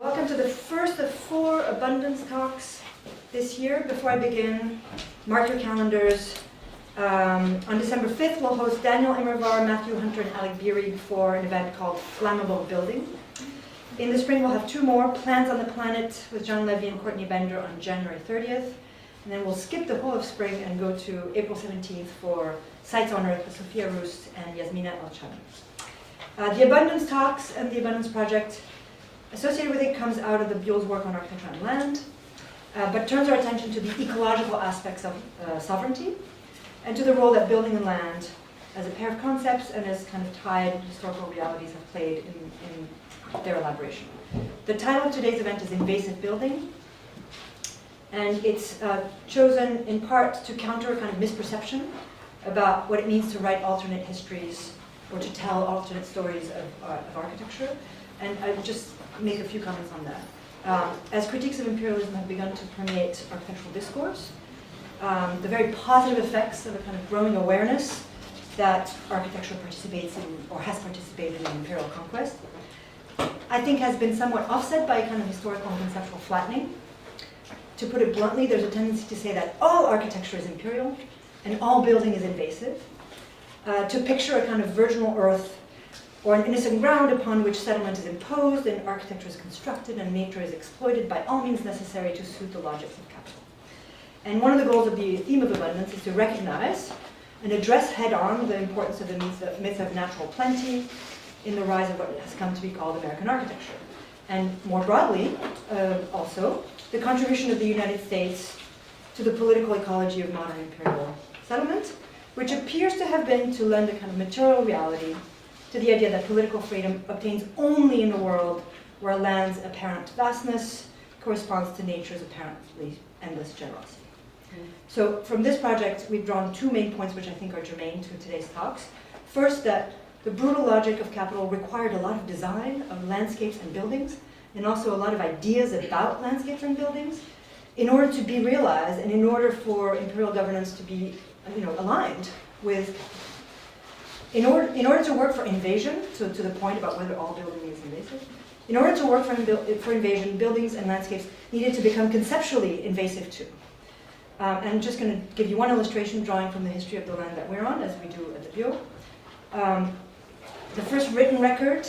Welcome to the first of 4 abundance talks this year. Before I begin, mark your calendars. On December 5th, we'll host Daniel Immervar, Matthew Hunter, and Alec Beery for an event called Flammable Building. In the spring, we'll have 2 more, Plans on the Planet with John Levy and Courtney Bender on January 30th. And then we'll skip the whole of spring and go to April 17th for Sites on Earth with Sophia Roost and Yasmina El-Chami. The Abundance Talks and the Abundance Project associated with it comes out of the Buell's work on architecture and land, but turns our attention to the ecological aspects of sovereignty and to the role that building and land as a pair of concepts and as kind of tied historical realities have played in their elaboration. The title of today's event is Invasive Building, and it's chosen in part to counter a kind of misperception about what it means to write alternate histories or to tell alternate stories of architecture. And I'll just make a few comments on that. As critiques of imperialism have begun to permeate architectural discourse, the very positive effects of a kind of growing awareness that architecture participates in or has participated in imperial conquest, I think has been somewhat offset by a kind of historical and conceptual flattening. To put it bluntly, there's a tendency to say that all architecture is imperial and all building is invasive, to picture a kind of virginal earth or an innocent ground upon which settlement is imposed and architecture is constructed and nature is exploited by all means necessary to suit the logics of capital. And one of the goals of the theme of abundance is to recognize and address head-on the importance of the myth of natural plenty in the rise of what has come to be called American architecture. And more broadly, also, the contribution of the United States to the political ecology of modern imperial settlement, which appears to have been to lend a kind of material reality to the idea that political freedom obtains only in a world where land's apparent vastness corresponds to nature's apparently endless generosity. So from this project, we've drawn 2 main points which I think are germane to today's talks. First, that the brutal logic of capital required a lot of design of landscapes and buildings, and also a lot of ideas about landscapes and buildings, in order to be realized and in order for imperial governance to be aligned with In order to work for invasion, so to the point about whether all building is invasive, in order to work for invasion, buildings and landscapes needed to become conceptually invasive too. I'm just going to give you one illustration drawing from the history of the land that we're on, as we do at the Buell. The first written record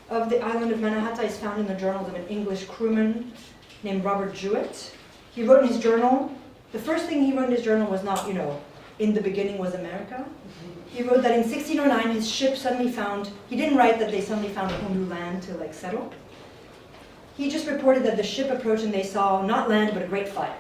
of the island of Mannahatta is found in the journals of an English crewman named Robert Jewett. He wrote in his journal, the first thing he wrote in his journal was not, in the beginning was America. He wrote that in 1609 his ship suddenly found, he didn't write that they suddenly found a whole new land to settle. He just reported that the ship approached and they saw not land but a great fire.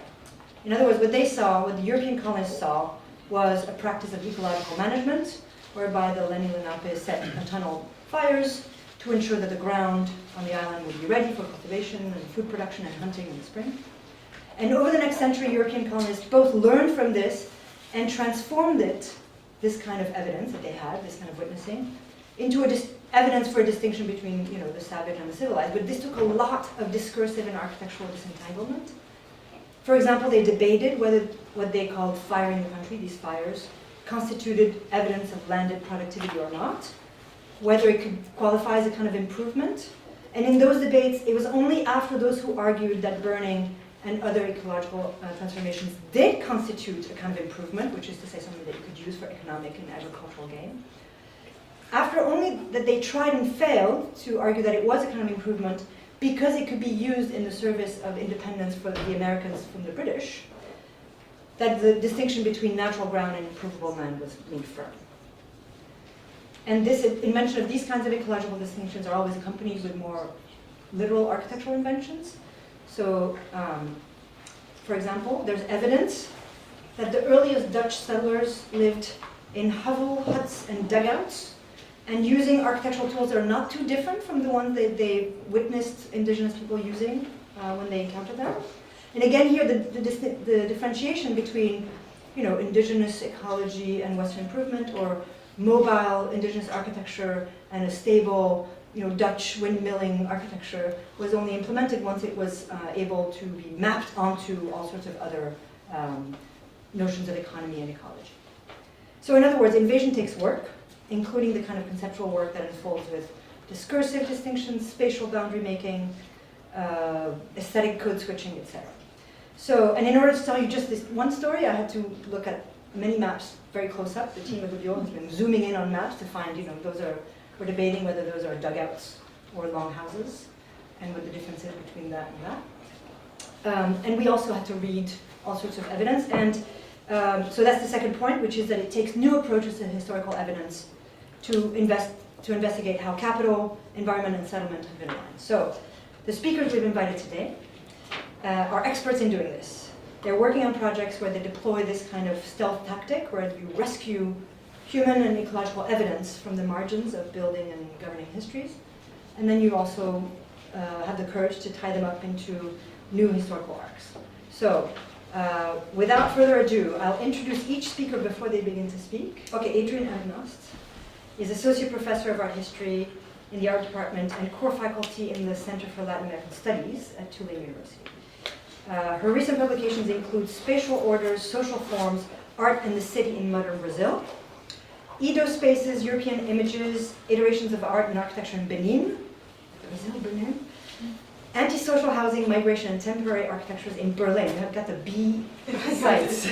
In other words, what the European colonists saw was a practice of ecological management whereby the Lenni Lenape set tunnel fires to ensure that the ground on the island would be ready for cultivation and food production and hunting in the spring. And over the next century, European colonists both learned from this and transformed it, this kind of evidence that they had, this kind of witnessing, into evidence for a distinction between the savage and the civilized. But this took a lot of discursive and architectural disentanglement. For example, they debated whether what they called fire in the country, these fires, constituted evidence of landed productivity or not, whether it could qualify as a kind of improvement. And in those debates, it was only after those who argued that burning and other ecological transformations did constitute a kind of improvement, which is to say something that you could use for economic and agricultural gain. After only that they tried and failed to argue that it was a kind of improvement because it could be used in the service of independence for the Americans from the British, that the distinction between natural ground and improvable land was made firm. And this invention of these kinds of ecological distinctions are always accompanied with more literal architectural inventions. So, for example, there's evidence that the earliest Dutch settlers lived in hovel huts and dugouts, and using architectural tools that are not too different from the ones that they witnessed indigenous people using when they encountered them. And again, here the differentiation between, indigenous ecology and Western improvement, or mobile indigenous architecture and a stable Dutch windmilling architecture was only implemented once it was able to be mapped onto all sorts of other notions of economy and ecology. So in other words, invasion takes work, including the kind of conceptual work that unfolds with discursive distinctions, spatial boundary making, aesthetic code switching, etc. So, and in order to tell you just this one story, I had to look at many maps very close up. The team of Rio has been zooming in on maps to find, we're debating whether those are dugouts or long houses, and what the difference is between that and that. And we also had to read all sorts of evidence, and so that's the second point, which is that it takes new approaches to historical evidence to investigate how capital, environment, and settlement have been aligned. So the speakers we've invited today are experts in doing this. They're working on projects where they deploy this kind of stealth tactic, where you rescue human and ecological evidence from the margins of building and governing histories, and then you also have the courage to tie them up into new historical arcs. So, without further ado, I'll introduce each speaker before they begin to speak. Okay, Adrienne Agnost is Associate Professor of Art History in the Art Department and core faculty in the Center for Latin American Studies at Tulane University. Her recent publications include Spatial Orders, Social Forms, Art and the City in Modern Brazil, Edo Spaces, European Images, Iterations of Art and Architecture in Benin, Benin, Antisocial Housing, Migration and Temporary Architectures in Berlin. I've got the B sites.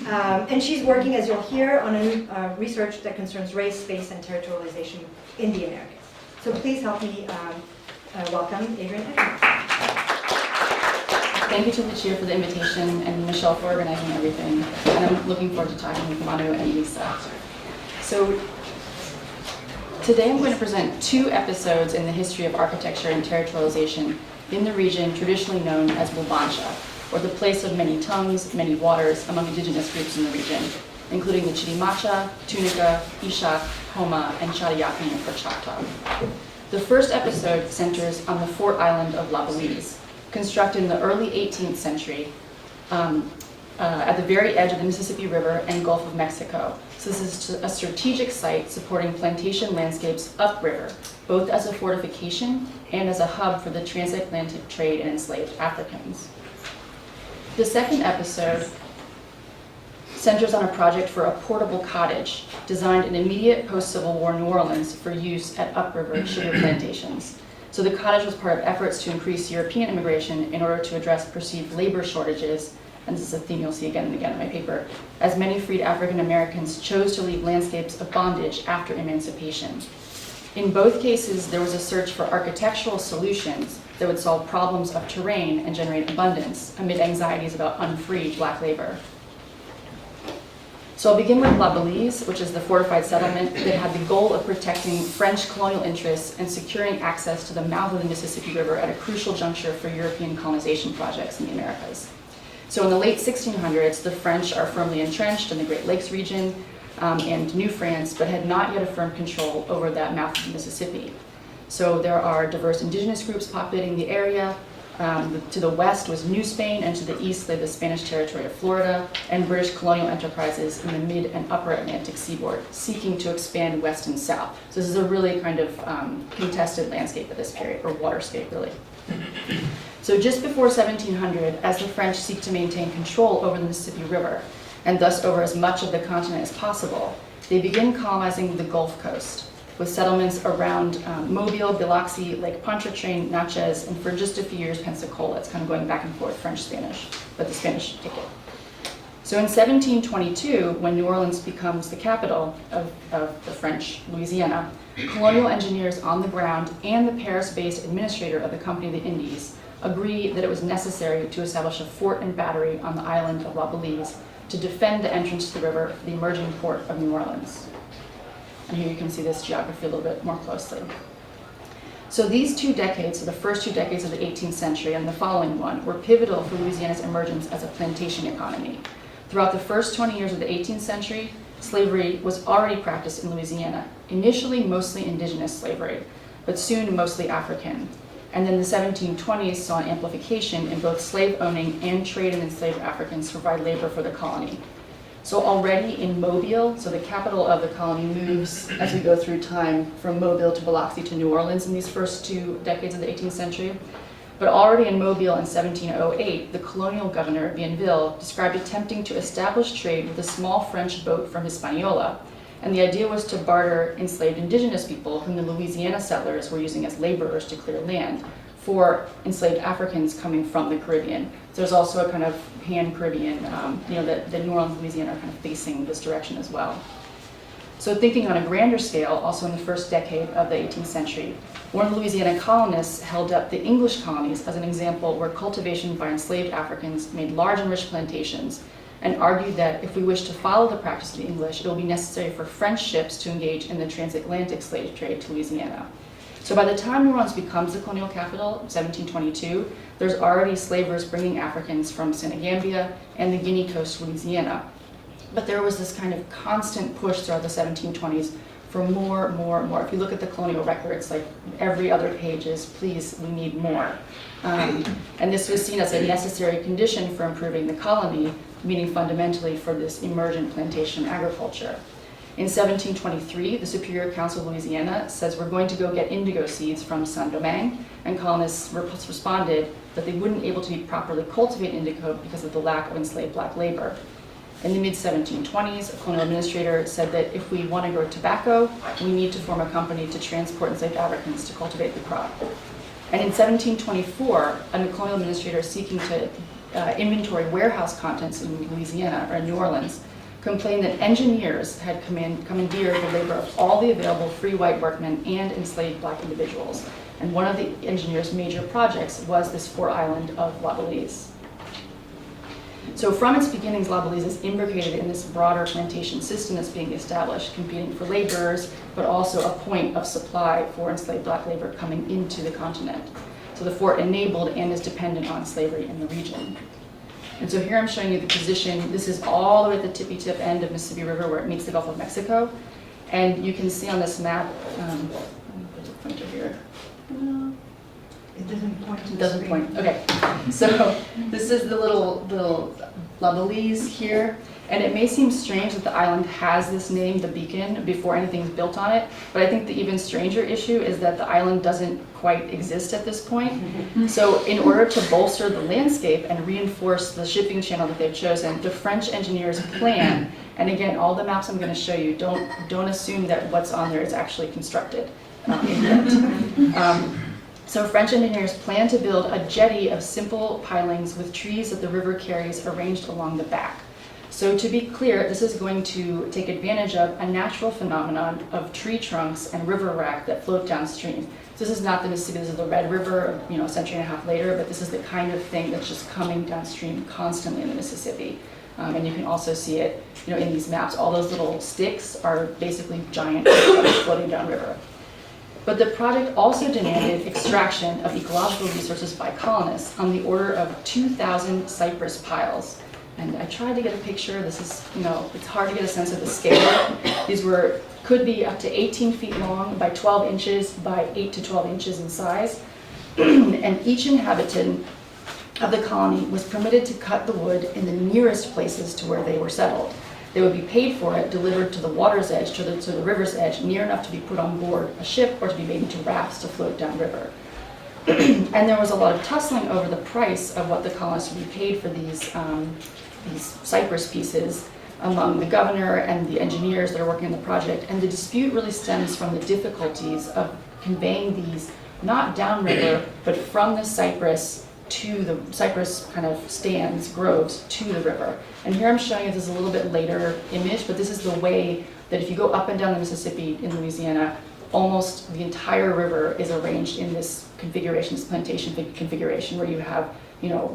And she's working, as you'll hear, on a new research that concerns race, space, and territorialization in the Americas. So please help me welcome Adrienne Agnost. Thank you to Lucia for the invitation and Michelle for organizing everything. And I'm looking forward to talking with Manu and Lisa. So today I'm going to present 2 episodes in the history of architecture and territorialization in the region traditionally known as Wabancha, or the place of many tongues, many waters among indigenous groups in the region, including the Chitimacha, Tunica, Ishak, Homa, and Chadayaki or Choctaw. The first episode centers on the Fort Island of La Belize, constructed in the early 18th century at the very edge of the Mississippi River and Gulf of Mexico. So this is a strategic site supporting plantation landscapes upriver, both as a fortification and as a hub for the transatlantic trade in enslaved Africans. The second episode centers on a project for a portable cottage designed in immediate post-Civil War New Orleans for use at upriver sugar plantations. So the cottage was part of efforts to increase European immigration in order to address perceived labor shortages, and this is a theme you'll see again and again in my paper, as many freed African Americans chose to leave landscapes of bondage after emancipation. In both cases, there was a search for architectural solutions that would solve problems of terrain and generate abundance amid anxieties about unfreed Black labor. So I'll begin with La Belize, which is the fortified settlement that had the goal of protecting French colonial interests and securing access to the mouth of the Mississippi River at a crucial juncture for European colonization projects in the Americas. So in the late 1600s, the French are firmly entrenched in the Great Lakes region and New France, but had not yet affirmed control over that mouth of the Mississippi. So there are diverse indigenous groups populating the area. To the west was New Spain, and to the east lay the Spanish territory of Florida and British colonial enterprises in the mid and upper Atlantic seaboard, seeking to expand west and south. So this is a really kind of contested landscape at this period, or waterscape really. So just before 1700, as the French seek to maintain control over the Mississippi River, and thus over as much of the continent as possible, they begin colonizing the Gulf Coast, with settlements around Mobile, Biloxi, Lake Pontchartrain, Natchez, and for just a few years, Pensacola. It's kind of going back and forth, French-Spanish, but the Spanish take it. So in 1722, when New Orleans becomes the capital of the French Louisiana, colonial engineers on the ground and the Paris-based administrator of the Company of the Indies agree that it was necessary to establish a fort and battery on the island of La Belize to defend the entrance to the river for the emerging port of New Orleans. And here you can see this geography a little bit more closely. So these 2 decades, so the first 2 decades of the 18th century and the following one, were pivotal for Louisiana's emergence as a plantation economy. Throughout the first 20 years of the 18th century, slavery was already practiced in Louisiana, initially mostly indigenous slavery, but soon mostly African. And then the 1720s saw an amplification in both slave owning and trade in enslaved Africans to provide labor for the colony. So already in Mobile, so the capital of the colony moves as we go through time from Mobile to Biloxi to New Orleans in these first 2 decades of the 18th century. But already in Mobile in 1708, the colonial governor, Bienville, described attempting to establish trade with a small French boat from Hispaniola. And the idea was to barter enslaved indigenous people whom the Louisiana settlers were using as laborers to clear land for enslaved Africans coming from the Caribbean. So there's also a kind of pan-Caribbean, the New Orleans, Louisiana are kind of facing this direction as well. So thinking on a grander scale, also in the first decade of the 18th century, one of the Louisiana colonists held up the English colonies as an example where cultivation by enslaved Africans made large and rich plantations, and argued that if we wish to follow the practice of the English, it will be necessary for French ships to engage in the transatlantic slave trade to Louisiana. So by the time New Orleans becomes the colonial capital, 1722, there's already slavers bringing Africans from Senegambia and the Guinea coast to Louisiana. But there was this kind of constant push throughout the 1720s for more. If you look at the colonial records, like every other page is, please, we need more. And this was seen as a necessary condition for improving the colony, meaning fundamentally for this emergent plantation agriculture. In 1723, the Superior Council of Louisiana says we're going to go get indigo seeds from Saint-Domingue, and colonists responded that they wouldn't be able to properly cultivate indigo because of the lack of enslaved black labor. In the mid-1720s, a colonial administrator said that if we want to grow tobacco, we need to form a company to transport enslaved Africans to cultivate the crop. And in 1724, a colonial administrator seeking to inventory warehouse contents in Louisiana, or in New Orleans, complained that engineers had commandeered the labor of all the available free white workmen and enslaved black individuals. And one of the engineers' major projects was this fort island of La Belize. So from its beginnings, La Belize is imbricated in this broader plantation system that's being established, competing for laborers, but also a point of supply for enslaved black labor coming into the continent. So the fort enabled and is dependent on slavery in the region. And so here I'm showing you the position. This is all the way at the tippy tip end of Mississippi River where it meets the Gulf of Mexico. And you can see on this map, let me put the pointer here. It doesn't point to It doesn't the screen. point, okay. So this is the little La Belize here. And it may seem strange that the island has this name, the Beacon, before anything's built on it. But I think the even stranger issue is that the island doesn't quite exist at this point. So in order to bolster the landscape and reinforce the shipping channel that they've chosen, the French engineers plan, and again, all the maps I'm going to show you, don't assume that what's on there is actually constructed yet. So French engineers plan to build a jetty of simple pilings with trees that the river carries arranged along the back. So to be clear, this is going to take advantage of a natural phenomenon of tree trunks and river wrack that float downstream. So this is not the Mississippi, this is the Red River, a century and a half later, but this is the kind of thing that's just coming downstream constantly in the Mississippi. And you can also see it, in these maps. All those little sticks are basically giant trunks floating downriver. But the project also demanded extraction of ecological resources by colonists on the order of 2,000 cypress piles. And I tried to get a picture. This is, it's hard to get a sense of the scale. These could be up to 18 feet long by 12 inches by 8 to 12 inches in size. And each inhabitant of the colony was permitted to cut the wood in the nearest places to where they were settled. They would be paid for it, delivered to the water's edge, to the river's edge, near enough to be put on board a ship or to be made into rafts to float downriver. And there was a lot of tussling over the price of what the colonists would be paid for these cypress pieces among the governor and the engineers that are working on the project. And the dispute really stems from the difficulties of conveying these, not downriver, but from the cypress to the cypress kind of stands, groves, to the river. And here I'm showing you this is a little bit later image, but this is the way that if you go up and down the Mississippi in Louisiana, almost the entire river is arranged in this configuration, this plantation configuration, where you have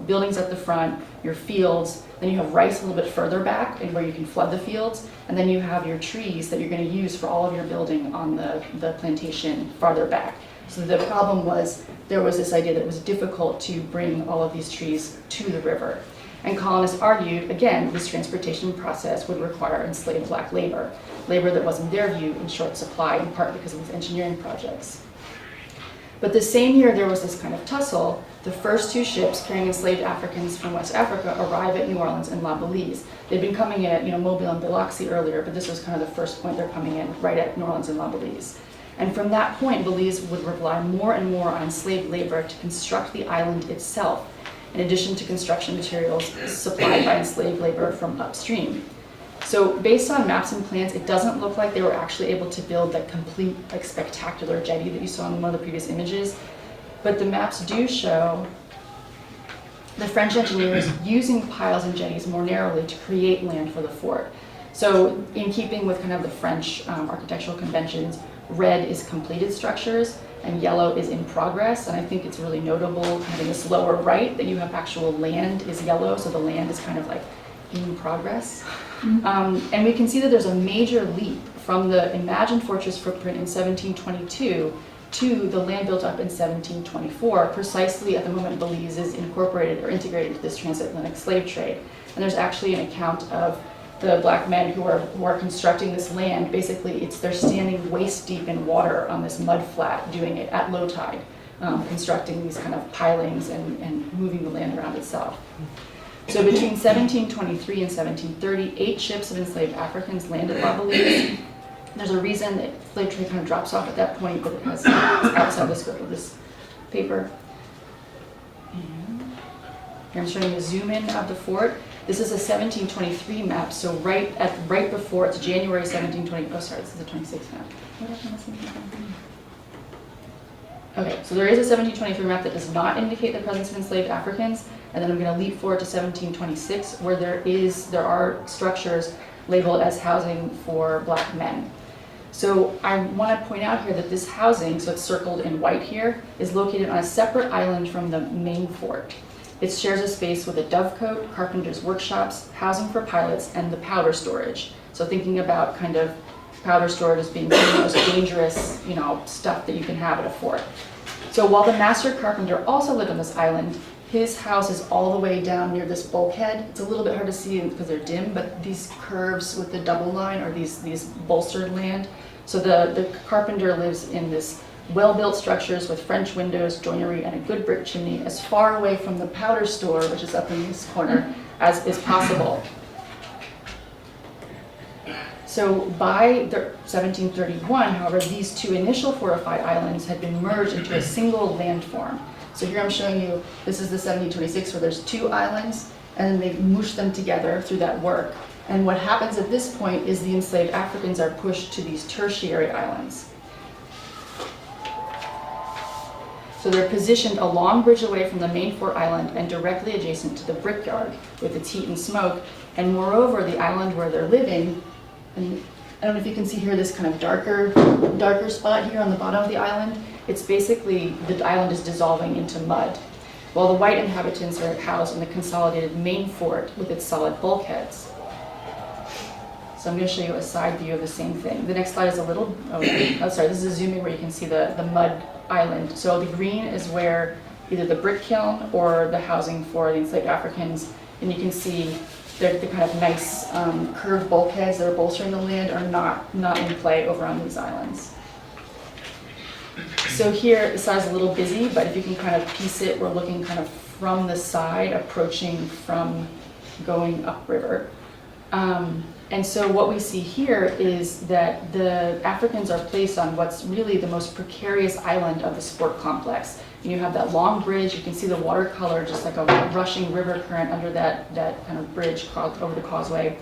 buildings at the front, your fields, then you have rice a little bit further back and where you can flood the fields, and then you have your trees that you're going to use for all of your building on the plantation farther back. So the problem was there was this idea that it was difficult to bring all of these trees to the river. And colonists argued, again, this transportation process would require enslaved black labor that was in their view in short supply, in part because of these engineering projects. But the same year there was this kind of tussle. The first two ships carrying enslaved Africans from West Africa arrive at New Orleans and La Belize. They'd been coming in at Mobile and Biloxi earlier, but this was kind of the first point they're coming in, right at New Orleans and La Belize. And from that point, Belize would rely more and more on enslaved labor to construct the island itself, in addition to construction materials supplied by enslaved labor from upstream. So based on maps and plans, it doesn't look like they were actually able to build that complete, spectacular jetty that you saw in one of the previous images. but the maps do show the French engineers using piles and jetties more narrowly to create land for the fort. So in keeping with kind of the French architectural conventions, red is completed structures and yellow is in progress. And I think it's really notable kind of in this lower right that you have actual land is yellow, so the land is kind of like in progress. And we can see that there's a major leap from the imagined fortress footprint in 1722 to the land built up in 1724, precisely at the moment Belize is incorporated or integrated into this transatlantic slave trade. And there's actually an account of the black men who are constructing this land. Basically, they're standing waist deep in water on this mud flat, doing it at low tide, constructing these kind of pilings and moving the land around itself. So between 1723 and 1730, 8 ships of enslaved Africans landed La Belize. There's a reason that slave trade kind of drops off at that point, but it's outside the scope of this paper. And here I'm showing you a zoom in of the fort. This is a 1723 map, so right before, it's January 1720, oh sorry, this is a 26 map. Okay, so there is a 1723 map that does not indicate the presence of enslaved Africans, and then I'm going to leap forward to 1726, where there are structures labeled as housing for black men. So I want to point out here that this housing, so it's circled in white here, is located on a separate island from the main fort. It shares a space with a dovecote, carpenter's workshops, housing for pilots, and the powder storage. So thinking about kind of powder storage as being the most dangerous, stuff that you can have at a fort. So while the master carpenter also lived on this island, his house is all the way down near this bulkhead. It's a little bit hard to see because they're dim, but these curves with the double line are these bolstered land. So the carpenter lives in this well-built structures with French windows, joinery, and a good brick chimney as far away from the powder store, which is up in this corner, as is possible. So by 1731, however, these two initial fortified islands had been merged into a single landform. So here I'm showing you, this is the 1726 where there's 2 islands, and then they mush them together through that work. And what happens at this point is the enslaved Africans are pushed to these tertiary islands. So they're positioned a long bridge away from the main fort island and directly adjacent to the brickyard with its heat and smoke. And moreover, the island where they're living, and I don't know if you can see here this kind of darker spot here on the bottom of the island, it's basically, the island is dissolving into mud, while the white inhabitants are housed in the consolidated main fort with its solid bulkheads. So I'm going to show you a side view of the same thing. The next slide is a little, this is a zoom in where you can see the mud island. So the green is where either the brick kiln or the housing for the enslaved Africans, and you can see the kind of nice curved bulkheads that are bolstering the land are not in play over on these islands. So here, the side's a little busy, but if you can kind of piece it, we're looking kind of from the side, approaching from going upriver. And so what we see here is that the Africans are placed on what's really the most precarious island of the sport complex. And you have that long bridge, you can see the watercolor, just like a rushing river current under that kind of bridge over the causeway.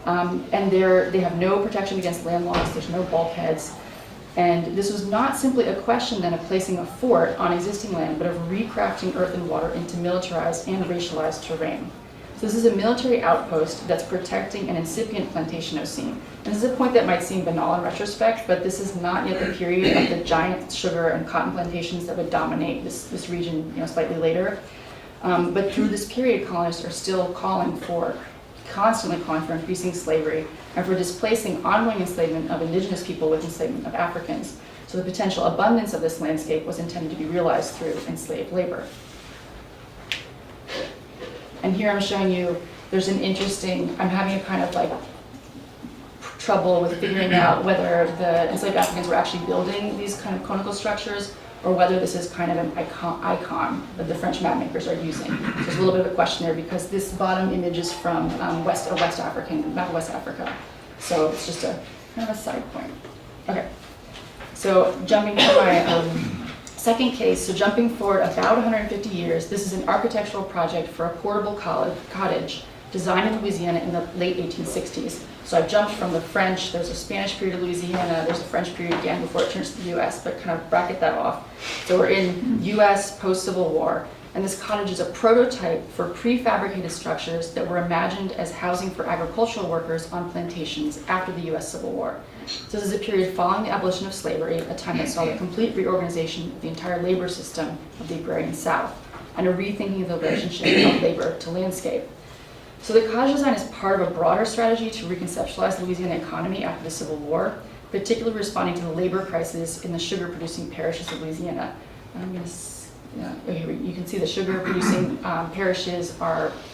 And they have no protection against land loss, there's no bulkheads. And this was not simply a question then of placing a fort on existing land, but of recrafting earth and water into militarized and racialized terrain. So this is a military outpost that's protecting an incipient plantation scene. And this is a point that might seem banal in retrospect, but this is not yet the period of the giant sugar and cotton plantations that would dominate this region, slightly later. But through this period, colonists are still constantly calling for increasing slavery and for displacing ongoing enslavement of indigenous people with enslavement of Africans. So the potential abundance of this landscape was intended to be realized through enslaved labor. And here I'm showing you, there's an interesting, I'm having a kind of like trouble with figuring out whether the enslaved Africans were actually building these kind of conical structures or whether this is kind of an icon that the French map makers are using. So there's a little bit of a question there because this bottom image is from a West African map of West Africa. So it's just a kind of a side point. Okay, so jumping to my second case, so jumping forward about 150 years, this is an architectural project for a portable cottage designed in Louisiana in the late 1860s So I've jumped from the French, there's a Spanish period of Louisiana, there's a French period again before it turns to the US, but kind of bracket that off. So we're in US post-Civil War, and this cottage is a prototype for prefabricated structures that were imagined as housing for agricultural workers on plantations after the US Civil War. So this is a period following the abolition of slavery, a time that saw the complete reorganization of the entire labor system of the agrarian South, and a rethinking of the relationship of labor to landscape. So the cottage design is part of a broader strategy to reconceptualize the Louisiana economy after the Civil War, particularly responding to the labor crisis in the sugar-producing parishes of Louisiana. Here you can see the sugar-producing parishes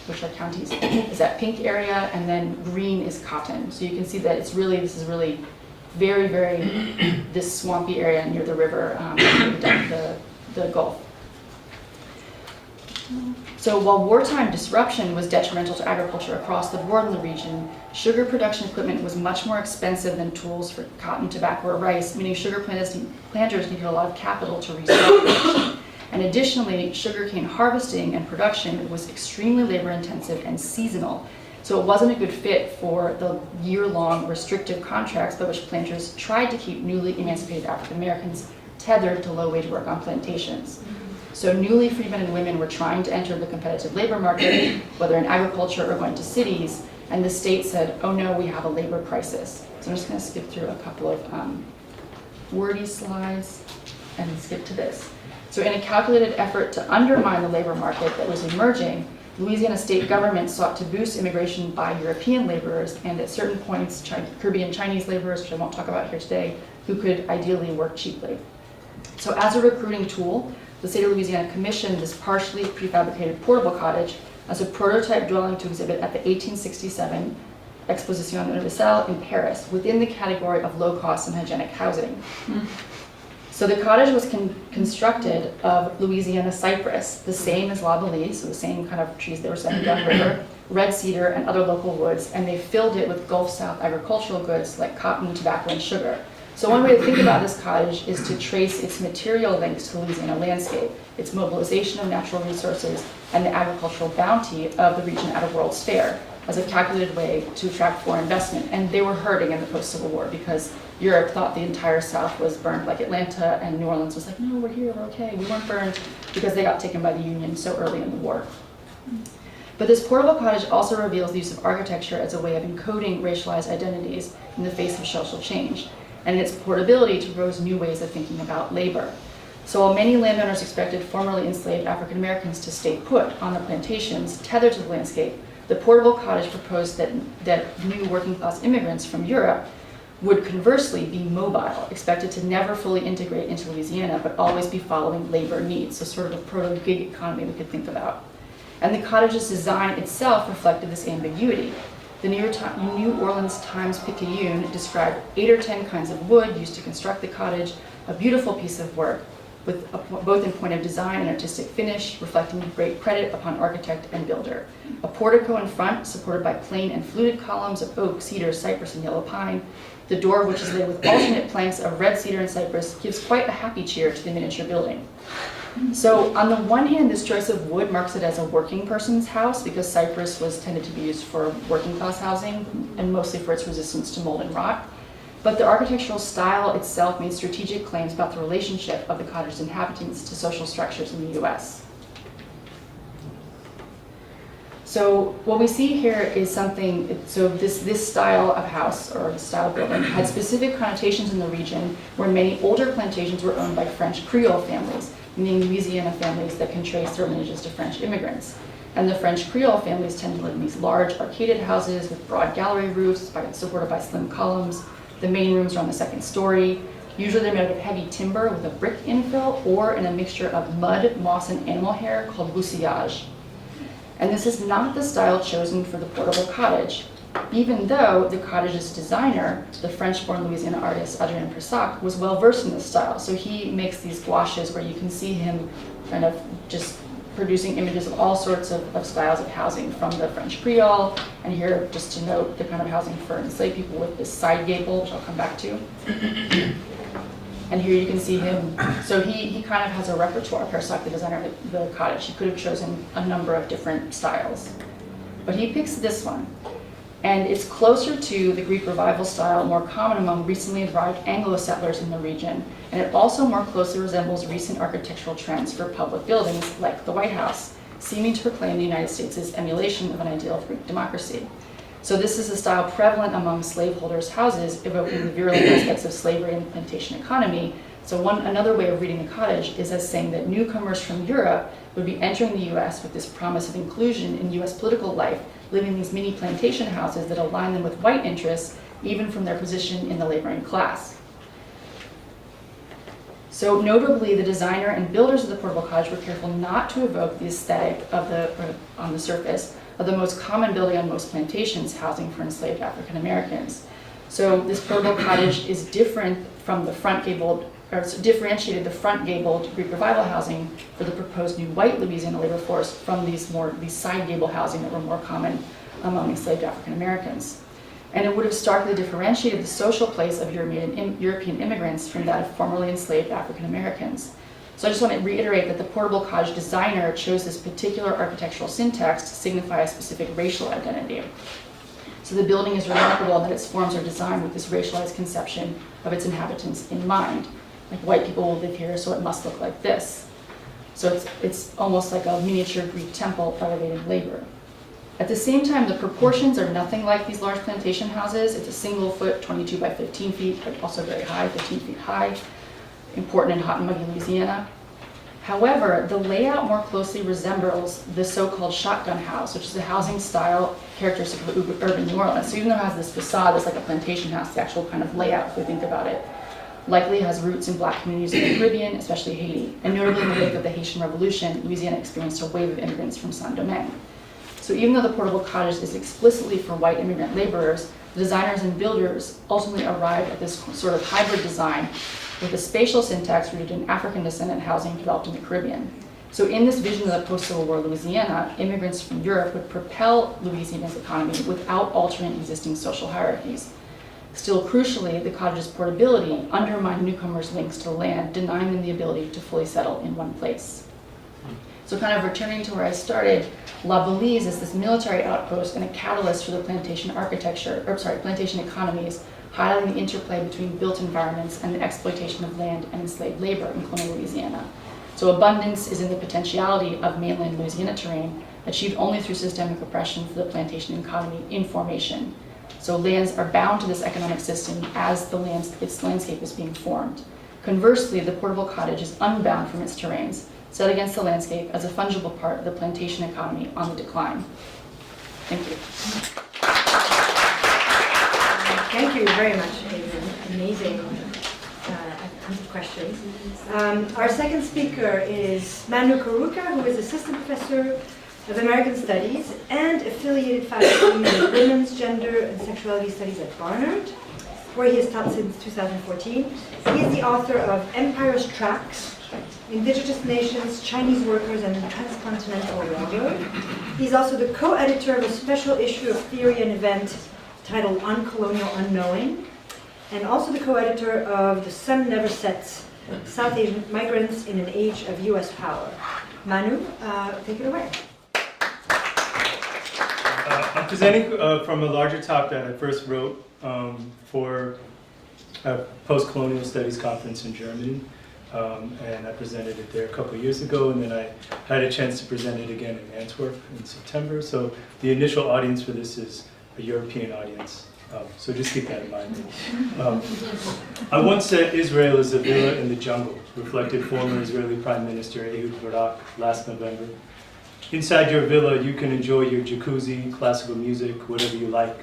which are counties, is that pink area, and then green is cotton. So you can see that this is really very, very this swampy area near the river, the Gulf. So while wartime disruption was detrimental to agriculture across the board in the region, sugar production equipment was much more expensive than tools for cotton, tobacco, or rice, meaning sugar planters needed a lot of capital to restart production. And additionally, sugarcane harvesting and production was extremely labor intensive and seasonal. So it wasn't a good fit for the year-long restrictive contracts by which planters tried to keep newly emancipated African Americans tethered to low-wage work on plantations. So newly freed men and women were trying to enter the competitive labor market, whether in agriculture or going to cities, and the state said, oh no, we have a labor crisis. So I'm just gonna skip through a couple of wordy slides and skip to this. So in a calculated effort to undermine the labor market that was emerging, Louisiana state government sought to boost immigration by European laborers and at certain points Caribbean Chinese laborers, which I won't talk about here today, who could ideally work cheaply. So as a recruiting tool, the state of Louisiana commissioned this partially prefabricated portable cottage as a prototype dwelling to exhibit at the 1867 Exposition Universelle in Paris within the category of low-cost and hygienic housing. So the cottage was constructed of Louisiana cypress, the same as La Belize, so the same kind of trees they were sending down the river, red cedar, and other local woods, and they filled it with Gulf South agricultural goods like cotton, tobacco, and sugar. So one way to think about this cottage is to trace its material links to the Louisiana landscape, its mobilization of natural resources, and the agricultural bounty of the region at a World's Fair as a calculated way to attract foreign investment. And they were hurting in the post-Civil War because Europe thought the entire South was burned, like Atlanta, and New Orleans was like, no, we're here, we're okay. We weren't burned because they got taken by the Union so early in the war. But this portable cottage also reveals the use of architecture as a way of encoding racialized identities in the face of social change, and its portability to propose new ways of thinking about labor. So while many landowners expected formerly enslaved African Americans to stay put on the plantations, tethered to the landscape, the portable cottage proposed that new working class immigrants from Europe would conversely be mobile, expected to never fully integrate into Louisiana, but always be following labor needs, so sort of a proto-gig economy we could think about. And the cottage's design itself reflected this ambiguity. The New Orleans Times-Picayune described 8 or 10 kinds of wood used to construct the cottage, a beautiful piece of work, with both in point of design and artistic finish, reflecting great credit upon architect and builder. A portico in front, supported by plain and fluted columns of oak, cedar, cypress, and yellow pine. The door, which is laid with alternate planks of red cedar and cypress, gives quite a happy cheer to the miniature building. So on the one hand, this choice of wood marks it as a working person's house because cypress was tended to be used for working class housing and mostly for its resistance to mold and rot. But the architectural style itself made strategic claims about the relationship of the cottage's inhabitants to social structures in the US. So what we see here is something, so this style of house or the style of building had specific connotations in the region where many older plantations were owned by French Creole families, meaning Louisiana families that can trace their lineages to French immigrants. And the French Creole families tend to live in these large arcaded houses with broad gallery roofs supported by slim columns. The main rooms are on the second story. Usually they're made out of heavy timber with a brick infill or in a mixture of mud, moss, and animal hair called bousillage. And this is not the style chosen for the portable cottage, even though the cottage's designer, the French-born Louisiana artist Adrien Persac, was well-versed in this style. So he makes these gouaches where you can see him kind of just producing images of all sorts of styles of housing from the French Creole. And here, just to note, the kind of housing for enslaved people with this side gable, which I'll come back to. And here you can see him, so he kind of has a repertoire, Persac, the designer of the cottage. He could have chosen a number of different styles. But he picks this one. And it's closer to the Greek Revival style, more common among recently arrived Anglo settlers in the region. And it also more closely resembles recent architectural trends for public buildings like the White House, seeming to proclaim the United States' emulation of an ideal of Greek democracy. So this is a style prevalent among slaveholders' houses, evoking the virulent aspects of slavery and the plantation economy. So another way of reading the cottage is as saying that newcomers from Europe would be entering the US with this promise of inclusion in US political life, living in these mini plantation houses that align them with white interests, even from their position in the laboring class. So notably, the designer and builders of the portable cottage were careful not to evoke the aesthetic of on the surface of the most common building on most plantations, housing for enslaved African Americans. So this portable cottage is different from the front gabled, or differentiated the front gabled Greek Revival housing for the proposed new white Louisiana labor force from these side gable housing that were more common among enslaved African Americans. And it would have starkly differentiated the social place of European immigrants from that of formerly enslaved African Americans. So I just want to reiterate that the portable cottage designer chose this particular architectural syntax to signify a specific racial identity. So the building is remarkable in that its forms are designed with this racialized conception of its inhabitants in mind. Like, white people will live here, so it must look like this. So it's almost like a miniature Greek temple elevating labor. At the same time, the proportions are nothing like these large plantation houses. It's a single foot, 22 by 15 feet, but also very high, 15 feet high, important in hot and muggy Louisiana. However, the layout more closely resembles the so-called shotgun house, which is a housing style characteristic of urban New Orleans. So even though it has this facade that's like a plantation house, the actual kind of layout, if we think about it, likely has roots in black communities in the Caribbean, especially Haiti. And notably in the wake of the Haitian Revolution, Louisiana experienced a wave of immigrants from Saint-Domingue. So even though the portable cottage is explicitly for white immigrant laborers, the designers and builders ultimately arrived at this sort of hybrid design with a spatial syntax rooted in African descendant housing developed in the Caribbean. So in this vision of the post-Civil War Louisiana, immigrants from Europe would propel Louisiana's economy without altering existing social hierarchies. Still crucially, the cottage's portability undermined newcomers' links to the land, denying them the ability to fully settle in one place. So kind of returning to where I started, La Belize is this military outpost and a catalyst for the plantation plantation economies, highlighting the interplay between built environments and the exploitation of land and enslaved labor in colonial Louisiana. So abundance is in the potentiality of mainland Louisiana terrain, achieved only through systemic oppression for the plantation economy in formation. So lands are bound to this economic system as its landscape is being formed. Conversely, the portable cottage is unbound from its terrains, set against the landscape as a fungible part of the plantation economy on the decline. Thank you. Thank you very much, Adrian. Amazing. Tons of questions. Our second speaker is Manu Karuka, who is assistant professor of American Studies and affiliated faculty in Women's, Gender, and Sexuality Studies at Barnard, where he has taught since 2014. He is the author of Empire's Tracks, Indigenous Nations, Chinese Workers, and the Transcontinental Railroad. He's also the co-editor of a special issue of Theory and Event titled Uncolonial Unknowing, and also the co-editor of The Sun Never Sets, South Asian Migrants in an Age of U.S. Power. Manu, take it away. I'm presenting from a larger talk that I first wrote for a post-colonial studies conference in Germany. And I presented it there a couple of years ago, and then I had a chance to present it again in Antwerp in September. So the initial audience for this is a European audience. So just keep that in mind. I once said Israel is a villa in the jungle, reflected former Israeli Prime Minister Ehud Barak last November. Inside your villa, you can enjoy your jacuzzi, classical music, whatever you like.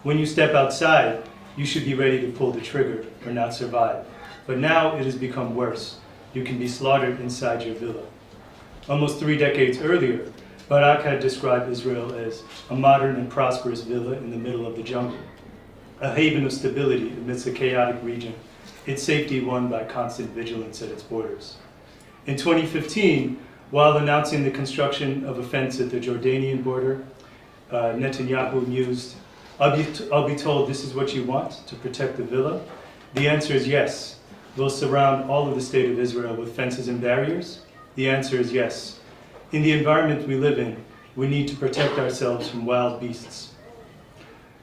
When you step outside, you should be ready to pull the trigger or not survive. But now it has become worse. You can be slaughtered inside your villa. Almost 3 decades earlier, Barak had described Israel as a modern and prosperous villa in the middle of the jungle, a haven of stability amidst a chaotic region, its safety won by constant vigilance at its borders. In 2015, while announcing the construction of a fence at the Jordanian border, Netanyahu mused, I'll be told this is what you want, to protect the villa? The answer is yes. We'll surround all of the state of Israel with fences and barriers? The answer is yes. In the environment we live in, we need to protect ourselves from wild beasts.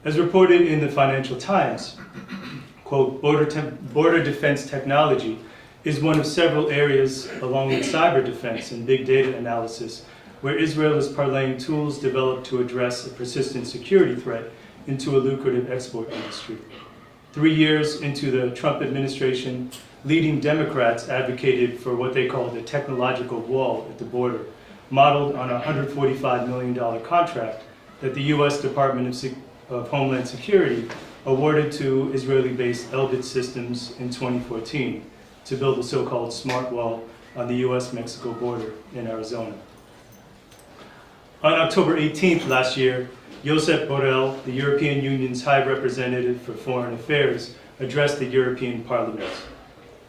As reported in the Financial Times, quote, border defense technology is one of several areas along with cyber defense and big data analysis where Israel is parlaying tools developed to address a persistent security threat into a lucrative export industry. 3 years into the Trump administration, leading Democrats advocated for what they called a technological wall at the border, modeled on a $145 million contract that the U.S. Department of Homeland Security awarded to Israeli-based Elbit Systems in 2014 to build a so-called smart wall on the U.S.-Mexico border in Arizona. On October 18th last year, Josep Borrell, the European Union's High Representative for Foreign Affairs, addressed the European Parliament.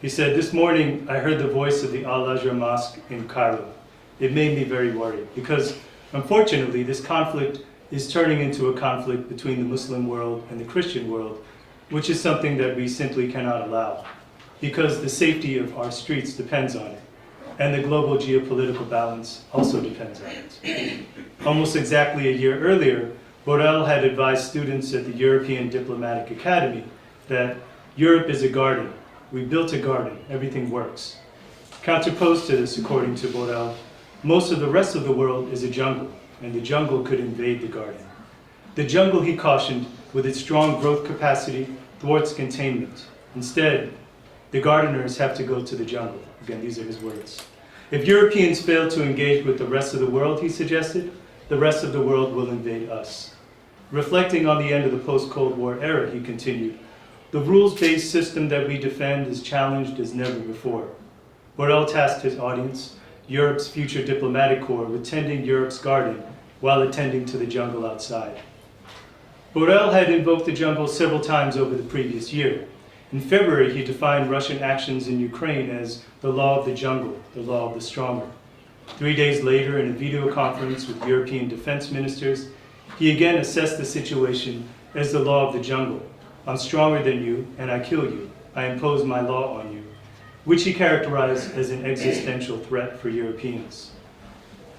He said, "This morning I heard the voice of the Al-Azhar Mosque in Cairo. It made me very worried because, unfortunately, this conflict is turning into a conflict between the Muslim world and the Christian world, which is something that we simply cannot allow, because the safety of our streets depends on it, and the global geopolitical balance also depends on it." Almost exactly a year earlier, Borrell had advised students at the European Diplomatic Academy that Europe is a garden. We built a garden. Everything works. Counterposed to this, according to Borrell, most of the rest of the world is a jungle, and the jungle could invade the garden. The jungle, he cautioned, with its strong growth capacity, thwarts containment. Instead, the gardeners have to go to the jungle. Again, these are his words. If Europeans fail to engage with the rest of the world, he suggested, the rest of the world will invade us. Reflecting on the end of the post-Cold War era, he continued, the rules-based system that we defend is challenged as never before. Borrell tasked his audience, Europe's future diplomatic corps, with tending Europe's garden while attending to the jungle outside. Borrell had invoked the jungle several times over the previous year. In February, he defined Russian actions in Ukraine as the law of the jungle, the law of the stronger. 3 days later, in a video conference with European defense ministers, he again assessed the situation as the law of the jungle. I'm stronger than you, and I kill you. I impose my law on you, which he characterized as an existential threat for Europeans.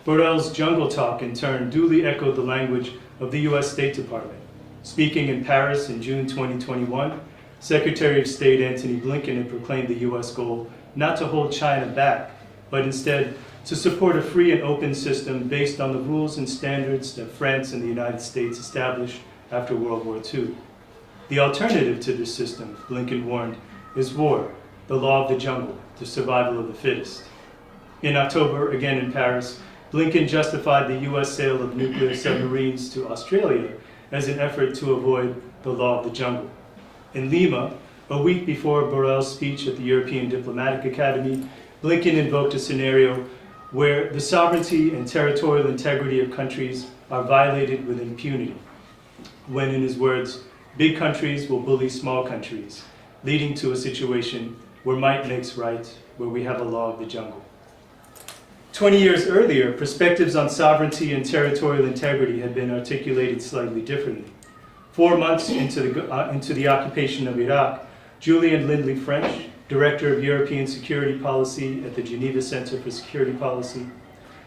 Borrell's jungle talk, in turn, duly echoed the language of the U.S. State Department. Speaking in Paris in June 2021, Secretary of State Antony Blinken had proclaimed the U.S. goal not to hold China back, but instead to support a free and open system based on the rules and standards that France and the United States established after World War II. The alternative to this system, Blinken warned, is war, the law of the jungle, the survival of the fittest. In October, again in Paris, Blinken justified the U.S. sale of nuclear submarines to Australia as an effort to avoid the law of the jungle. In Lima, a week before Borrell's speech at the European Diplomatic Academy, Blinken invoked a scenario where the sovereignty and territorial integrity of countries are violated with impunity, when, in his words, big countries will bully small countries, leading to a situation where might makes right, where we have a law of the jungle. 20 years earlier, perspectives on sovereignty and territorial integrity had been articulated slightly differently. 4 months into the occupation of Iraq, Julian Lindley French, Director of European Security Policy at the Geneva Center for Security Policy,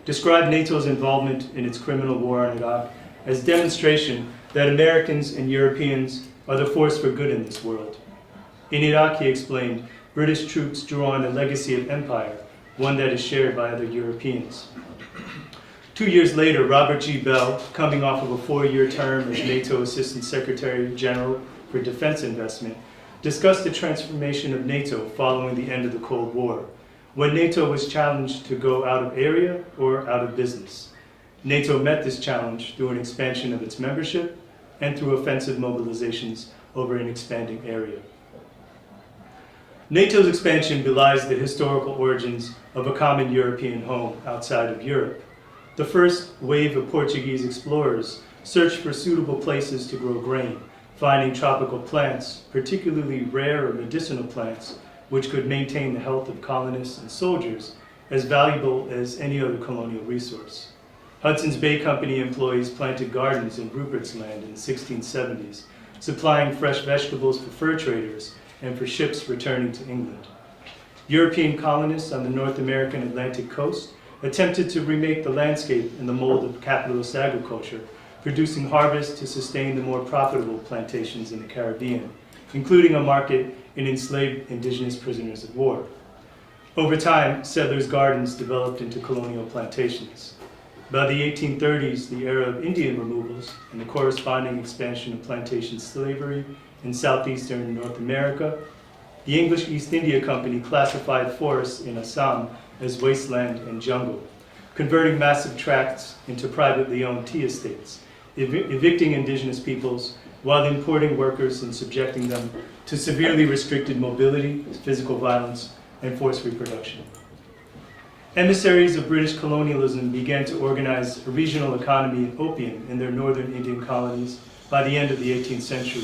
described NATO's involvement in its criminal war on Iraq as demonstration that Americans and Europeans are the force for good in this world. In Iraq, he explained, British troops drew on a legacy of empire, one that is shared by other Europeans. 2 years later, Robert G. Bell, coming off of a 4-year term as NATO Assistant Secretary General for Defense Investment, discussed the transformation of NATO following the end of the Cold War, when NATO was challenged to go out of area or out of business. NATO met this challenge through an expansion of its membership and through offensive mobilizations over an expanding area. NATO's expansion belies the historical origins of a common European home outside of Europe. The first wave of Portuguese explorers searched for suitable places to grow grain, finding tropical plants, particularly rare or medicinal plants, which could maintain the health of colonists and soldiers, as valuable as any other colonial resource. Hudson's Bay Company employees planted gardens in Rupert's Land in the 1670s, supplying fresh vegetables for fur traders and for ships returning to England. European colonists on the North American Atlantic coast attempted to remake the landscape in the mold of capitalist agriculture producing harvests to sustain the more profitable plantations in the Caribbean, including a market in enslaved indigenous prisoners of war. Over time, settlers' gardens developed into colonial plantations. By the 1830s, the era of Indian removals and the corresponding expansion of plantation slavery in southeastern North America, the English East India Company classified forests in Assam as wasteland and jungle, converting massive tracts into privately owned tea estates, evicting indigenous peoples while importing workers and subjecting them to severely restricted mobility, physical violence, and forced reproduction. Emissaries of British colonialism began to organize a regional economy of opium in their northern Indian colonies by the end of the 18th century.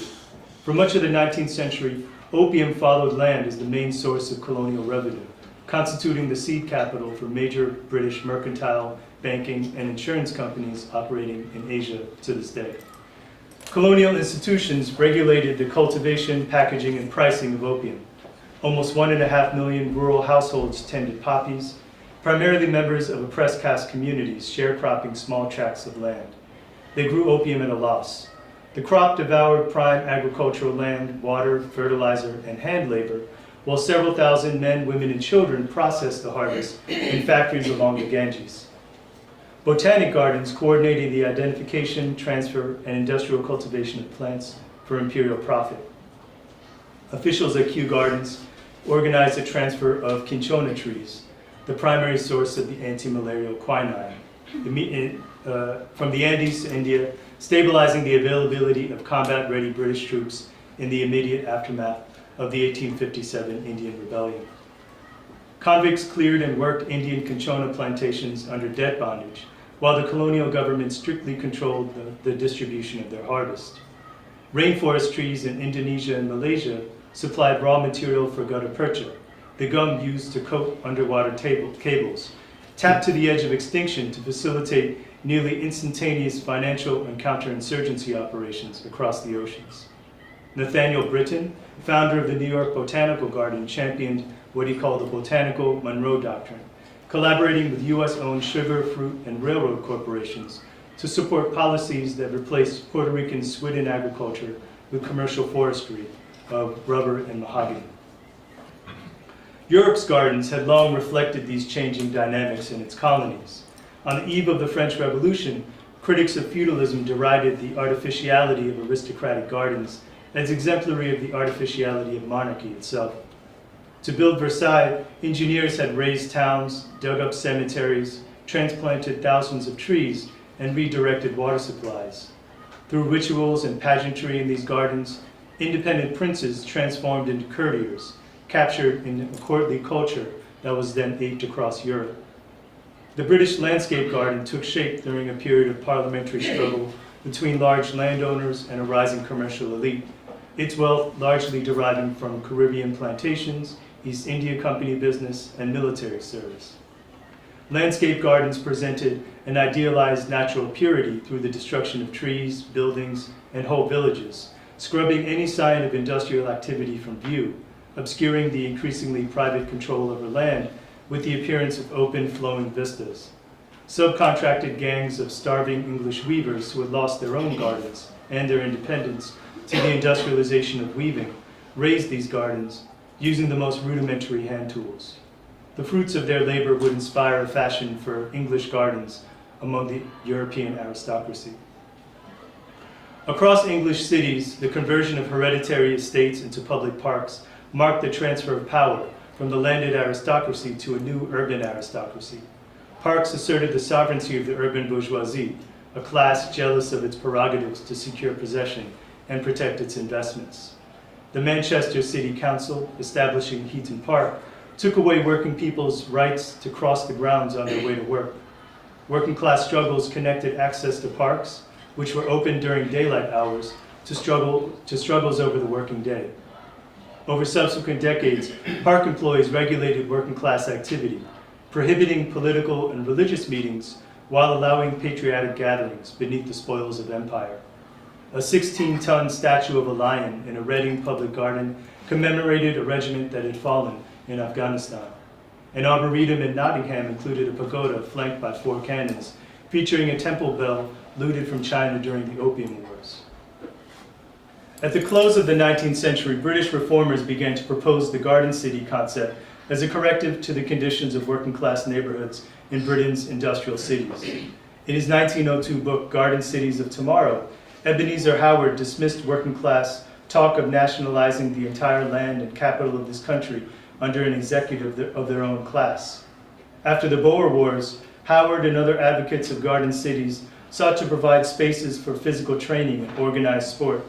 For much of the 19th century, opium followed land as the main source of colonial revenue, constituting the seed capital for major British mercantile, banking, and insurance companies operating in Asia to this day. Colonial institutions regulated the cultivation, packaging, and pricing of opium. Almost 1.5 million rural households tended poppies, primarily members of oppressed caste communities sharecropping small tracts of land. They grew opium at a loss. The crop devoured prime agricultural land, water, fertilizer, and hand labor, while several thousand men, women, and children processed the harvest in factories along the Ganges. Botanic gardens coordinated the identification, transfer, and industrial cultivation of plants for imperial profit. Officials at Kew Gardens organized the transfer of cinchona trees, the primary source of the anti-malarial quinine, from the Andes to India, stabilizing the availability of combat-ready British troops in the immediate aftermath of the 1857 Indian Rebellion. Convicts cleared and worked Indian cinchona plantations under debt bondage, while the colonial government strictly controlled the distribution of their harvest. Rainforest trees in Indonesia and Malaysia supplied raw material for gutta percha, the gum used to coat underwater cables, tapped to the edge of extinction to facilitate nearly instantaneous financial and counterinsurgency operations across the oceans. Nathaniel Britton, founder of the New York Botanical Garden, championed what he called the Botanical Monroe Doctrine, collaborating with US-owned sugar, fruit, and railroad corporations to support policies that replaced Puerto Rican swidden agriculture with commercial forestry of rubber and mahogany. Europe's gardens had long reflected these changing dynamics in its colonies. On the eve of the French Revolution, critics of feudalism derided the artificiality of aristocratic gardens as exemplary of the artificiality of monarchy itself. To build Versailles, engineers had razed towns, dug up cemeteries, transplanted thousands of trees, and redirected water supplies. Through rituals and pageantry in these gardens, independent princes transformed into courtiers, captured in a courtly culture that was then aped across Europe. The British landscape garden took shape during a period of parliamentary struggle between large landowners and a rising commercial elite, its wealth largely deriving from Caribbean plantations, East India Company business, and military service. Landscape gardens presented an idealized natural purity through the destruction of trees, buildings, and whole villages, scrubbing any sign of industrial activity from view, obscuring the increasingly private control over land with the appearance of open, flowing vistas. Subcontracted gangs of starving English weavers who had lost their own gardens and their independence to the industrialization of weaving raised these gardens using the most rudimentary hand tools. The fruits of their labor would inspire a fashion for English gardens among the European aristocracy. Across English cities, the conversion of hereditary estates into public parks marked the transfer of power from the landed aristocracy to a new urban aristocracy. Parks asserted the sovereignty of the urban bourgeoisie, a class jealous of its prerogatives to secure possession and protect its investments. The Manchester City Council, establishing Heaton Park, took away working people's rights to cross the grounds on their way to work. Working class struggles connected access to parks, which were open during daylight hours, to struggles over the working day. Over subsequent decades, park employees regulated working class activity, prohibiting political and religious meetings while allowing patriotic gatherings beneath the spoils of empire. A 16-ton statue of a lion in a Reading public garden commemorated a regiment that had fallen in Afghanistan. An arboretum in Nottingham included a pagoda flanked by 4 cannons, featuring a temple bell looted from China during the Opium Wars. At the close of the 19th century, British reformers began to propose the garden city concept as a corrective to the conditions of working class neighborhoods in Britain's industrial cities. In his 1902 book, Garden Cities of Tomorrow, Ebenezer Howard dismissed working class talk of nationalizing the entire land and capital of this country under an executive of their own class. After the Boer Wars, Howard and other advocates of garden cities sought to provide spaces for physical training and organized sport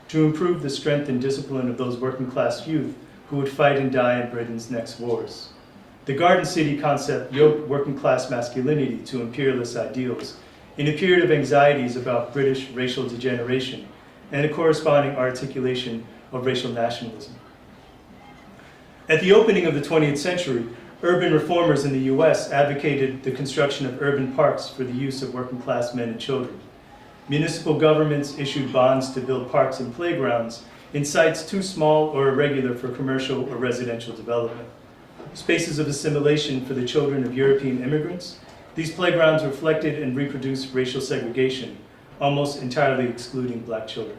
to improve the strength and discipline of those working class youth who would fight and die in Britain's next wars. The garden city concept yoked working class masculinity to imperialist ideals in a period of anxieties about British racial degeneration and a corresponding articulation of racial nationalism. At the opening of the 20th century, urban reformers in the US advocated the construction of urban parks for the use of working class men and children. Municipal governments issued bonds to build parks and playgrounds in sites too small or irregular for commercial or residential development. Spaces of assimilation for the children of European immigrants, these playgrounds reflected and reproduced racial segregation, almost entirely excluding black children.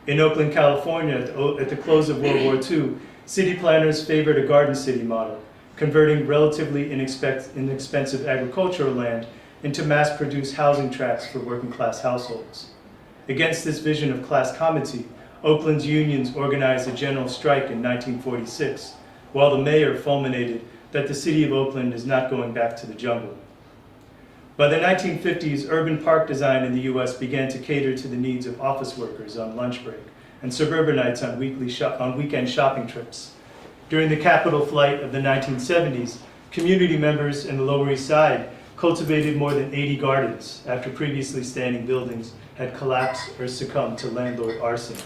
In Oakland, California, at the close of World War II, city planners favored a garden city model, converting relatively inexpensive agricultural land into mass-produced housing tracts for working-class households. Against this vision of class comity, Oakland's unions organized a general strike in 1946, while the mayor fulminated that the city of Oakland is not going back to the jungle. By the 1950s, urban park design in the US began to cater to the needs of office workers on lunch break and suburbanites on weekend shopping trips. During the capital flight of the 1970s, community members in the Lower East Side cultivated more than 80 gardens after previously standing buildings had collapsed or succumbed to landlord arson.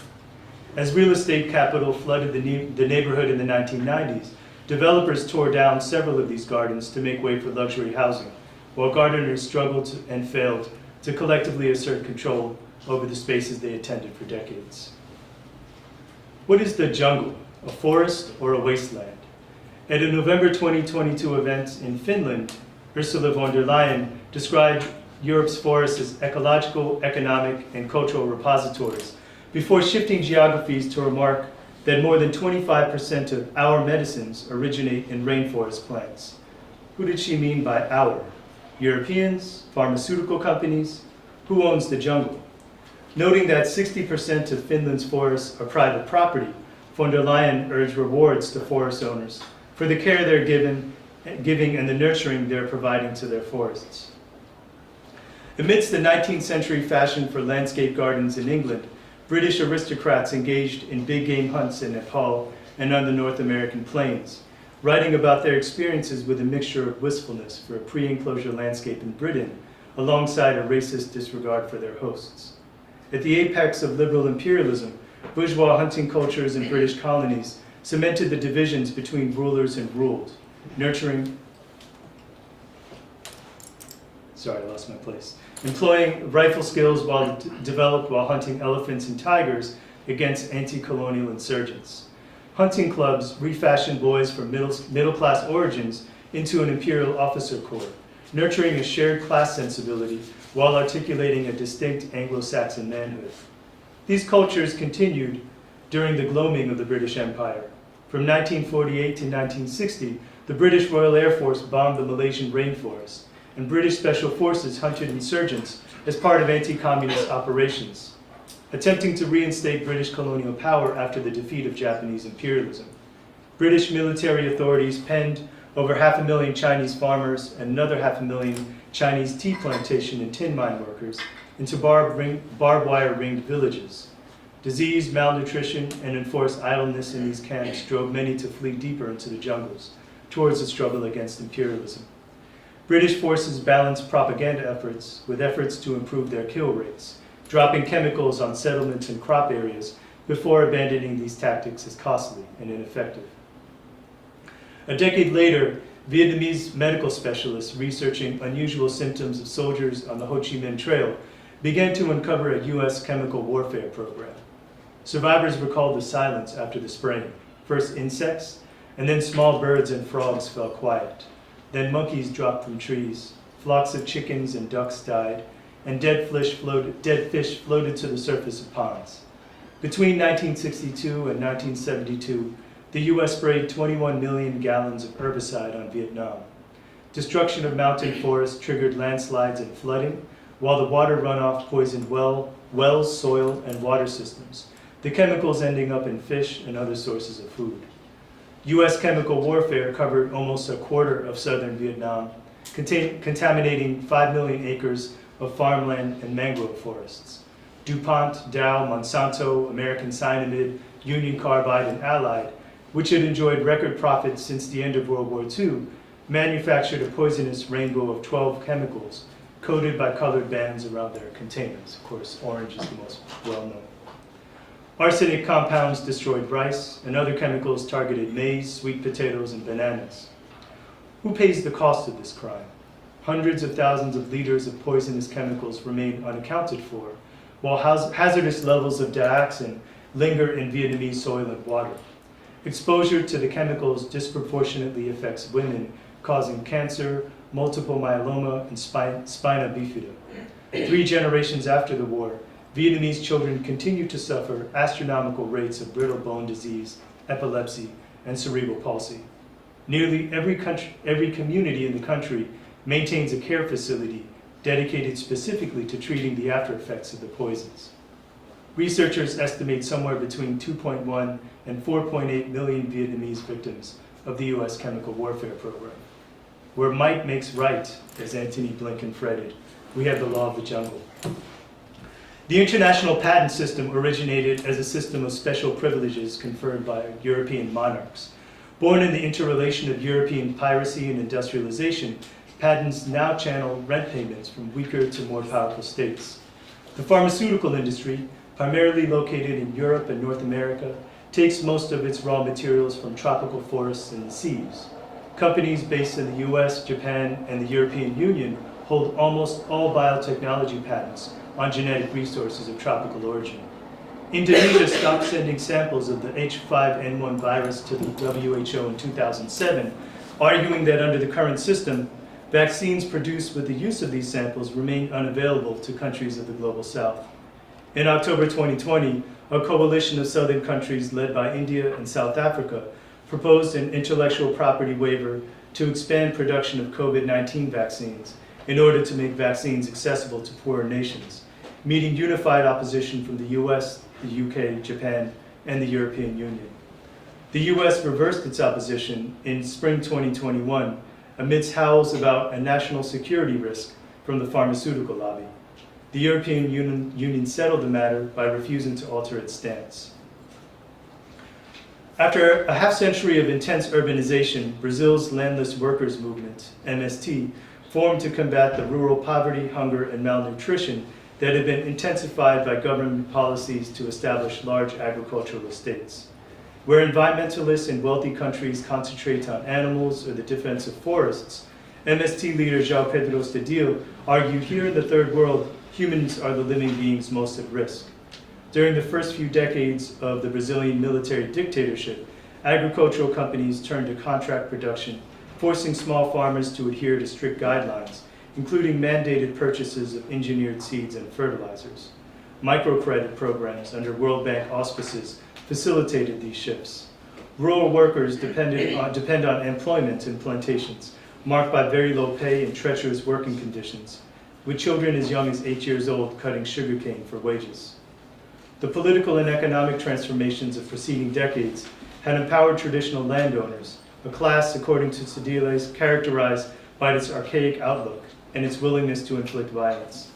As real estate capital flooded the neighborhood in the 1990s, developers tore down several of these gardens to make way for luxury housing, while gardeners struggled and failed to collectively assert control over the spaces they attended for decades. What is the jungle, a forest or a wasteland? At a November 2022 event in Finland, Ursula von der Leyen described Europe's forests as ecological, economic, and cultural repositories, before shifting geographies to remark that more than 25% of our medicines originate in rainforest plants. Who did she mean by our? Europeans, pharmaceutical companies? Who owns the jungle? Noting that 60% of Finland's forests are private property, von der Leyen urged rewards to forest owners for the care they're giving and the nurturing they're providing to their forests. Amidst the 19th century fashion for landscape gardens in England, British aristocrats engaged in big game hunts in Nepal and on the North American plains, writing about their experiences with a mixture of wistfulness for a pre-enclosure landscape in Britain, alongside a racist disregard for their hosts. At the apex of liberal imperialism, bourgeois hunting cultures in British colonies cemented the divisions between rulers and ruled, employing rifle skills developed while hunting elephants and tigers against anti-colonial insurgents. Hunting clubs refashioned boys from middle-class origins into an imperial officer corps, nurturing a shared class sensibility while articulating a distinct Anglo-Saxon manhood. These cultures continued during the gloaming of the British Empire. From 1948 to 1960, the British Royal Air Force bombed the Malaysian rainforest, and British Special Forces hunted insurgents as part of anti-communist operations, attempting to reinstate British colonial power after the defeat of Japanese imperialism. British military authorities penned over 500,000 Chinese farmers and another 500,000 Chinese tea plantation and tin mine workers into barbed wire ringed villages. Disease, malnutrition, and enforced idleness in these camps drove many to flee deeper into the jungles, towards the struggle against imperialism. British forces balanced propaganda efforts with efforts to improve their kill rates, dropping chemicals on settlements and crop areas before abandoning these tactics as costly and ineffective. A decade later, Vietnamese medical specialists researching unusual symptoms of soldiers on the Ho Chi Minh Trail began to uncover a US chemical warfare program. Survivors recalled the silence after the spraying. First insects, and then small birds and frogs fell quiet. Then monkeys dropped from trees. Flocks of chickens and ducks died. and dead fish floated to the surface of ponds. Between 1962 and 1972, the U.S. sprayed 21 million gallons of herbicide on Vietnam. Destruction of mountain forests triggered landslides and flooding, while the water runoff poisoned wells, soil, and water systems, the chemicals ending up in fish and other sources of food. U.S. chemical warfare covered almost a quarter of southern Vietnam, contaminating 5 million acres of farmland and mangrove forests. DuPont, Dow, Monsanto, American Cyanamid, Union Carbide, and Allied, which had enjoyed record profits since the end of World War II, manufactured a poisonous rainbow of 12 chemicals coated by colored bands around their containers. Of course, orange is the most well-known. Arsenic compounds destroyed rice, and other chemicals targeted maize, sweet potatoes, and bananas. Who pays the cost of this crime? Hundreds of thousands of liters of poisonous chemicals remain unaccounted for, while hazardous levels of dioxin linger in Vietnamese soil and water. Exposure to the chemicals disproportionately affects women, causing cancer, multiple myeloma, and spina bifida. 3 generations after the war, Vietnamese children continue to suffer astronomical rates of brittle bone disease, epilepsy, and cerebral palsy. Nearly every community in the country maintains a care facility dedicated specifically to treating the after effects of the poisons. Researchers estimate somewhere between 2.1 and 4.8 million Vietnamese victims of the U.S. chemical warfare program. Where might makes right, as Antony Blinken fretted, we have the law of the jungle. The international patent system originated as a system of special privileges conferred by European monarchs. Born in the interrelation of European piracy and industrialization, patents now channel rent payments from weaker to more powerful states. The pharmaceutical industry, primarily located in Europe and North America, takes most of its raw materials from tropical forests and the seas. Companies based in the US, Japan, and the European Union hold almost all biotechnology patents on genetic resources of tropical origin. Indonesia stopped sending samples of the H5N1 virus to the WHO in 2007, arguing that under the current system, vaccines produced with the use of these samples remain unavailable to countries of the global south. In October 2020, a coalition of southern countries led by India and South Africa proposed an intellectual property waiver to expand production of COVID-19 vaccines in order to make vaccines accessible to poorer nations, meeting unified opposition from the US, the UK, Japan, and the European Union. The US reversed its opposition in spring 2021 amidst howls about a national security risk from the pharmaceutical lobby. The European Union settled the matter by refusing to alter its stance. After a half-century of intense urbanization, Brazil's landless workers movement, MST, formed to combat the rural poverty, hunger, and malnutrition that had been intensified by government policies to establish large agricultural estates. Where environmentalists in wealthy countries concentrate on animals or the defense of forests, MST leader João Pedro Stadil argued here in the Third World, humans are the living beings most at risk. During the first few decades of the Brazilian military dictatorship, agricultural companies turned to contract production, forcing small farmers to adhere to strict guidelines, including mandated purchases of engineered seeds and fertilizers. Microcredit programs under World Bank auspices facilitated these shifts. Rural workers depend on employment in plantations, marked by very low pay and treacherous working conditions, with children as young as 8 years old cutting sugarcane for wages. The political and economic transformations of preceding decades had empowered traditional landowners, a class, according to Sediles, characterized by its archaic outlook and its willingness to inflict violence.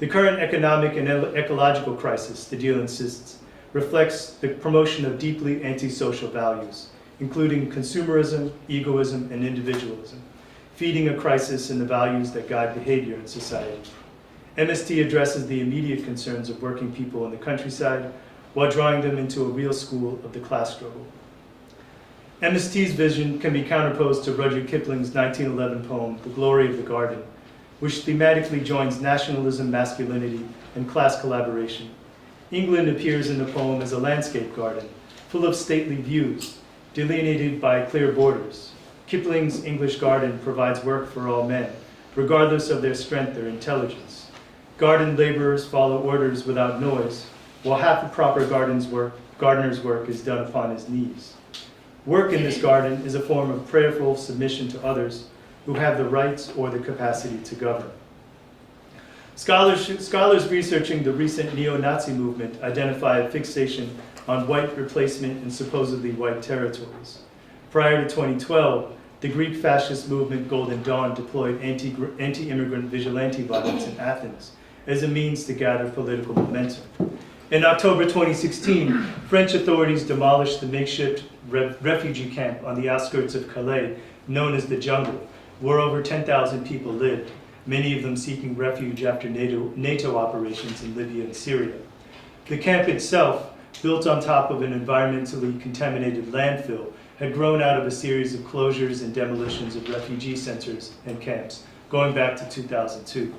The current economic and ecological crisis, Stadil insists, reflects the promotion of deeply antisocial values, including consumerism, egoism, and individualism, feeding a crisis in the values that guide behavior in society. MST addresses the immediate concerns of working people in the countryside while drawing them into a real school of the class struggle. MST's vision can be counterposed to Rudyard Kipling's 1911 poem, The Glory of the Garden, which thematically joins nationalism, masculinity, and class collaboration. England appears in the poem as a landscape garden, full of stately views, delineated by clear borders. Kipling's English garden provides work for all men, regardless of their strength or intelligence. Garden laborers follow orders without noise, while half the proper gardener's work is done upon his knees. Work in this garden is a form of prayerful submission to others who have the rights or the capacity to govern. Scholars researching the recent neo-Nazi movement identify a fixation on white replacement in supposedly white territories. Prior to 2012, the Greek fascist movement Golden Dawn deployed anti-immigrant vigilante violence in Athens as a means to gather political momentum. In October 2016, French authorities demolished the makeshift refugee camp on the outskirts of Calais, known as the Jungle, where over 10,000 people lived, many of them seeking refuge after NATO operations in Libya and Syria. The camp itself, built on top of an environmentally contaminated landfill, had grown out of a series of closures and demolitions of refugee centers and camps, going back to 2002.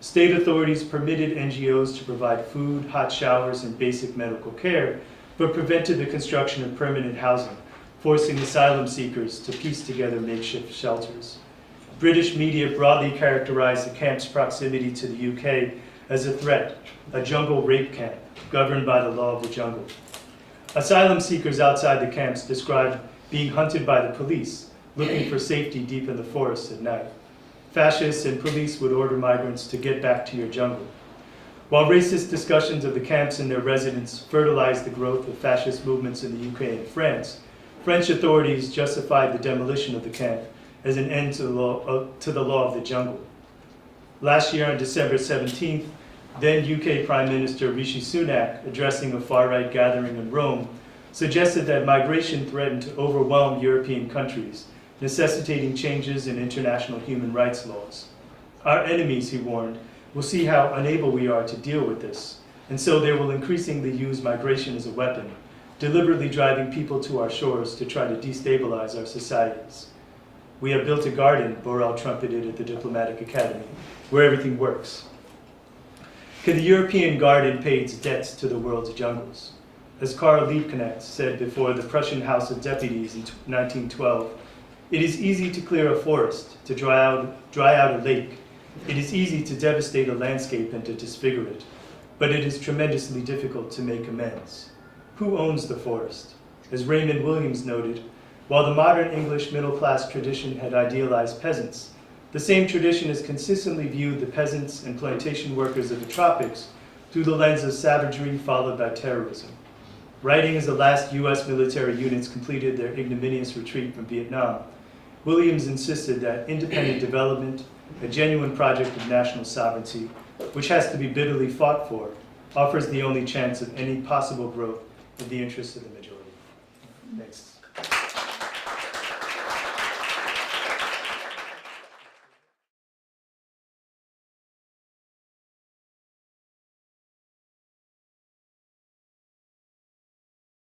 State authorities permitted NGOs to provide food, hot showers, and basic medical care, but prevented the construction of permanent housing, forcing asylum seekers to piece together makeshift shelters. British media broadly characterized the camp's proximity to the UK as a threat, a jungle rape camp, governed by the law of the jungle. Asylum seekers outside the camps described being hunted by the police, looking for safety deep in the forest at night. Fascists and police would order migrants to get back to your jungle. While racist discussions of the camps and their residents fertilized the growth of fascist movements in the UK and France, French authorities justified the demolition of the camp as an end to the law of the jungle. Last year on December 17th, then UK Prime Minister Rishi Sunak, addressing a far-right gathering in Rome, suggested that migration threatened to overwhelm European countries, necessitating changes in international human rights laws. Our enemies, he warned, will see how unable we are to deal with this, and so they will increasingly use migration as a weapon, deliberately driving people to our shores to try to destabilize our societies. We have built a garden, Borrell trumpeted at the Diplomatic Academy, where everything works. Can the European garden pay its debts to the world's jungles? As Karl Liebknecht said before the Prussian House of Deputies in 1912, it is easy to clear a forest, to dry out a lake. It is easy to devastate a landscape and to disfigure it, but it is tremendously difficult to make amends. Who owns the forest? As Raymond Williams noted, while the modern English middle-class tradition had idealized peasants, the same tradition has consistently viewed the peasants and plantation workers of the tropics through the lens of savagery followed by terrorism. Writing as the last US military units completed their ignominious retreat from Vietnam, Williams insisted that independent development, a genuine project of national sovereignty, which has to be bitterly fought for, offers the only chance of any possible growth in the interests of the majority. Thanks.